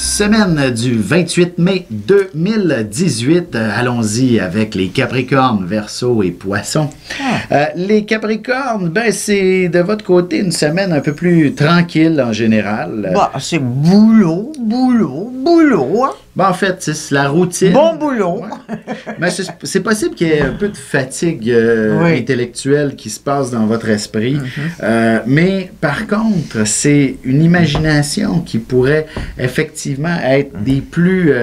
Semaine du 28 mai 2018. Allons-y avec les Capricornes, Verseau et Poissons. Les Capricornes, ben c'est de votre côté une semaine un peu plus tranquille en général. Bah, c'est boulot, boulot, boulot. Hein? Ben, en fait, c'est la routine. Bon boulot. Ouais. Mais c'est possible qu'il y ait un peu de fatigue intellectuelle qui se passe dans votre esprit. Mais par contre, c'est une imagination qui pourrait effectivement être des plus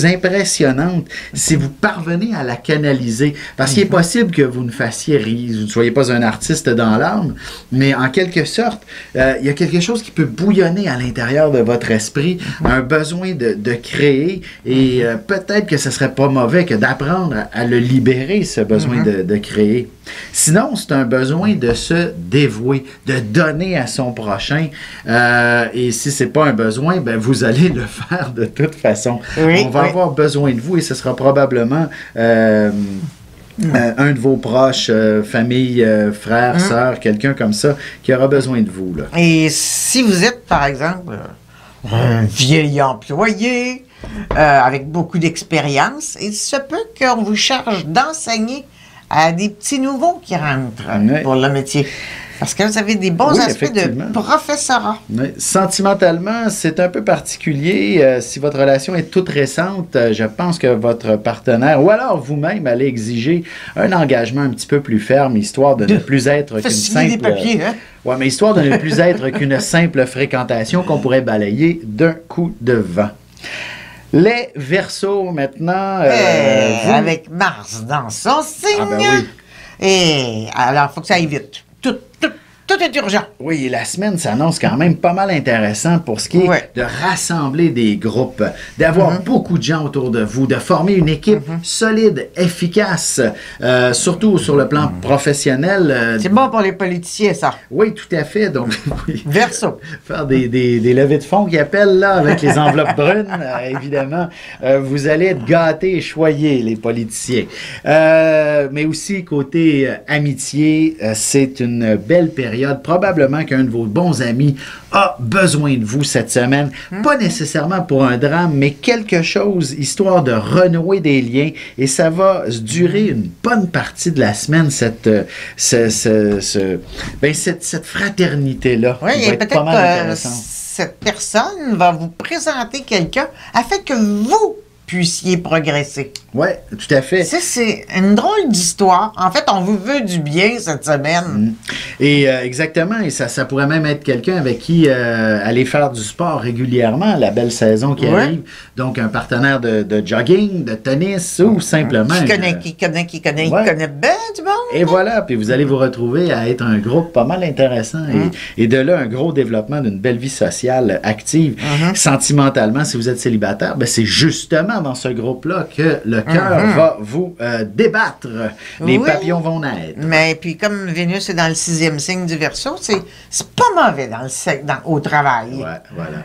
impressionnantes si vous parvenez à la canaliser. Parce qu'il est possible que vous ne fassiez rien, vous ne soyez pas un artiste dans l'âme, mais en quelque sorte, il y a quelque chose qui peut bouillonner à l'intérieur de votre esprit, un besoin de créer, et peut-être que ce serait pas mauvais que d'apprendre à le libérer, ce besoin de créer. Sinon, c'est un besoin de se dévouer, de donner à son prochain. Et si c'est pas un besoin, ben vous allez le faire de toute façon. On va avoir besoin de vous et ce sera probablement un de vos proches, famille, frère, sœur, quelqu'un comme ça, qui aura besoin de vous. Là. Et si vous êtes, par exemple, un vieil employé avec beaucoup d'expérience, il se peut qu'on vous charge d'enseigner à des petits nouveaux qui rentrent pour le métier. Parce que vous avez des bons aspects de professorat. Oui. Sentimentalement, c'est un peu particulier. Si votre relation est toute récente, je pense que votre partenaire, ou alors vous-même, allez exiger un engagement un petit peu plus ferme, histoire de ne plus être qu'une simple... des papiers, hein? Ouais, mais histoire de ne plus être qu'une simple fréquentation qu'on pourrait balayer d'un coup de vent. Les Verseaux, maintenant... avec Mars dans son signe. Ah ben oui. Et alors, il faut que ça aille vite. Tout est urgent. Oui, la semaine s'annonce quand même pas mal intéressant pour ce qui est de rassembler des groupes, d'avoir beaucoup de gens autour de vous, de former une équipe solide, efficace, surtout sur le plan professionnel. C'est bon pour les politiciens, ça. Oui, tout à fait. Donc, Verseau. Faire des levées de fonds qui appellent, là, avec les enveloppes brunes, évidemment. Vous allez être gâtés et choyés, les politiciens. Mais aussi, côté amitié, c'est une belle période. Probablement qu'un de vos bons amis a besoin de vous cette semaine. Pas nécessairement pour un drame, mais quelque chose, histoire de renouer des liens. Et ça va durer une bonne partie de la semaine, cette fraternité-là. Oui, et peut-être que cette personne va vous présenter quelqu'un afin que vous puissiez progresser. Oui, tout à fait. C'est une drôle d'histoire. En fait, on vous veut du bien cette semaine. Et exactement, et ça pourrait même être quelqu'un avec qui aller faire du sport régulièrement, la belle saison qui arrive. Donc, un partenaire de jogging, de tennis ou simplement... Qui connaît bien du monde. Et voilà, puis vous allez vous retrouver à être un groupe pas mal intéressant et de là, un gros développement d'une belle vie sociale active. Sentimentalement, si vous êtes célibataire, ben c'est justement dans ce groupe-là que le cœur va vous débattre. Les papillons vont naître. Mais puis comme Vénus est dans le 6e signe du Verseau, c'est pas mauvais au travail. Ouais, voilà.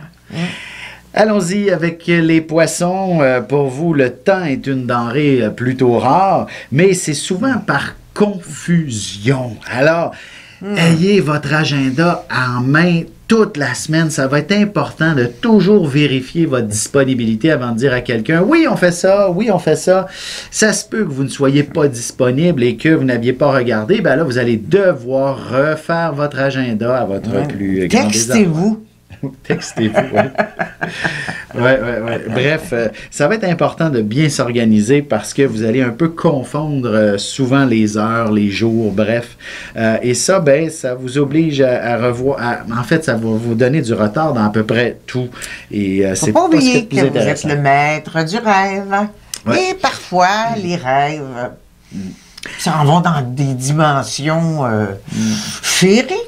Allons-y avec les Poissons. Pour vous, le temps est une denrée plutôt rare, mais c'est souvent par confusion. Alors, ayez votre agenda en main toute la semaine. Ça va être important de toujours vérifier votre disponibilité avant de dire à quelqu'un « Oui, on fait ça. Oui, on fait ça. » Ça se peut que vous ne soyez pas disponible et que vous n'aviez pas regardé. Ben là, vous allez devoir refaire votre agenda à votre plus grand désordre. Textez-vous. Textez-vous, oui. Bref, ça va être important de bien s'organiser parce que vous allez un peu confondre souvent les heures, les jours, bref. Et ça, ben, ça vous oblige à revoir. En fait, ça va vous donner du retard dans à peu près tout. Et c'est pas oublier que vous êtes le maître du rêve. Et parfois, les rêves s'en vont dans des dimensions féeriques.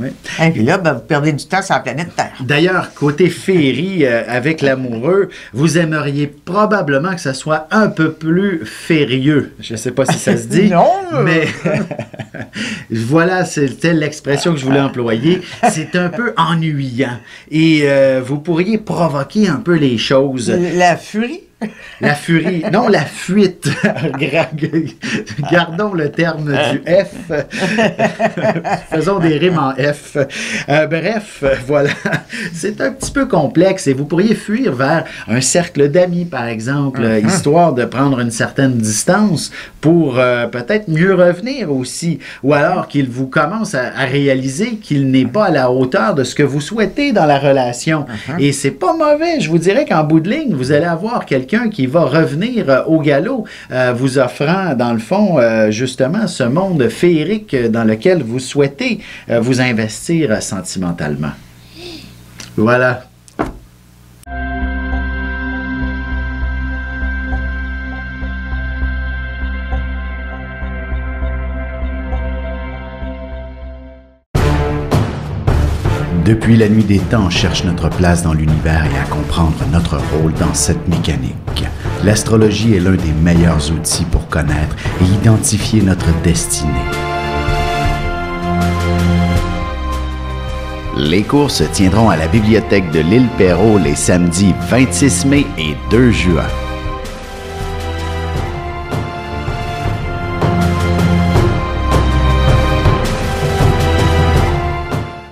Oui. Et puis là, ben, vous perdez du temps sur la planète Terre. D'ailleurs, côté féerie, avec l'amoureux, vous aimeriez probablement que ça soit un peu plus férieux. Je ne sais pas si ça se dit. Non! Mais voilà, c'était l'expression que je voulais employer. C'est un peu ennuyant. Et vous pourriez provoquer un peu les choses. La furie? La furie. Non, la fuite. Gardons le terme du F. Faisons des rimes en F. Bref, voilà. C'est un petit peu complexe et vous pourriez fuir vers un cercle d'amis, par exemple, histoire de prendre une certaine distance pour peut-être mieux revenir aussi. Ou alors qu'il vous commence à réaliser qu'il n'est pas à la hauteur de ce que vous souhaitez dans la relation. Et c'est pas mauvais. Je vous dirais qu'en bout de ligne, vous allez avoir quelqu'un qui va revenir au galop, vous offrant, dans le fond, justement, ce monde féerique dans lequel vous souhaitez vous investir sentimentalement. Voilà. Depuis la nuit des temps, on cherche notre place dans l'univers et à comprendre notre rôle dans cette mécanique. L'astrologie est l'un des meilleurs outils pour connaître et identifier notre destinée. Les cours se tiendront à la bibliothèque de l'Île Perrot les samedis 26 mai et 2 juin.